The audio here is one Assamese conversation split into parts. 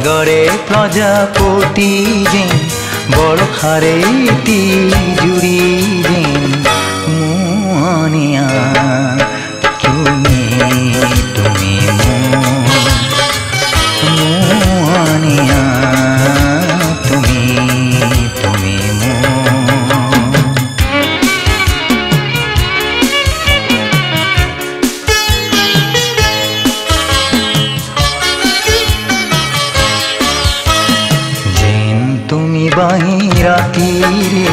বহাগরে প্রজাপতি যেন বরখারে তিজুরি যেন মোহনিয়া তুমি তুমি মোহনিয়া তুমি তুমি তুমি বাহিরা তীরে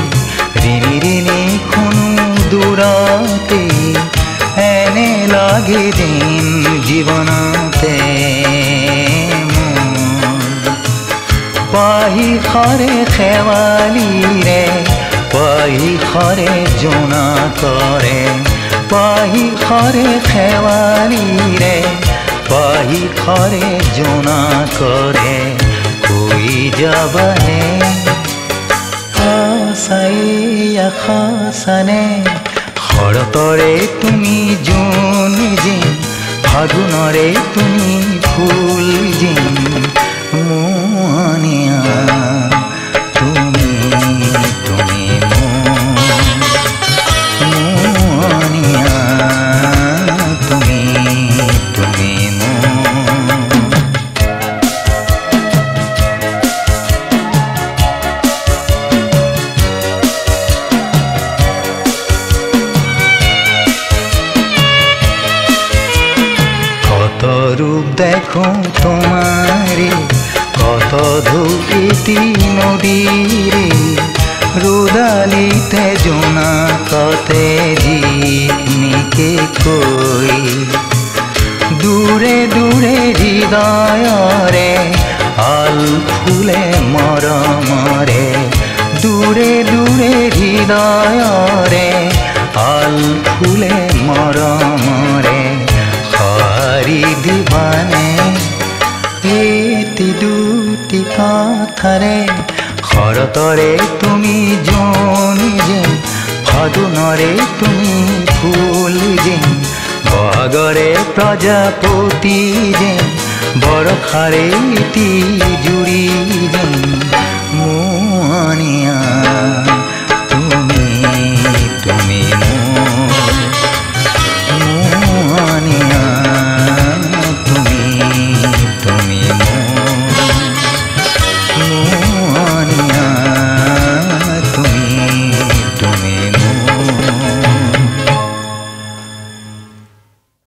ঋণী ঋণী খুনু দূরাতে এনে লাগে দিন জীবনতে পাহি খরে খেৱালি ৰে পাহি খৰে জোনা কৰে পাহি খৰে খেৱালি ৰে পাহি খৰে জোনা কৰে কই যাবানে খাসাইয়া খাসানে শৰতৰে তুমি জোন যেন ফাগুণৰে তুমি ফুল যেন মোহনিয়া তুমি তুমি মোহনিয়া তুমি তুমি কত রূপ দেখো তোমারে কত ধুকিতি নদীরে রুদালিতে জোনা কতে ঝিকমিকে কই দূরে দূরে হৃদয়রে আল ফুলে মরমরে দূরে দূরে হৃদয়রে আল ফুলে মরমরে হারি দিবানে এটি দুটি কথারে শৰতৰে তুমি জোনি যেন ফাগুণৰে তুমি ফুল যেন বহাগৰে প্ৰজাপতি যেন বৰষাৰে তিজুৰি যেন মোহনিয়া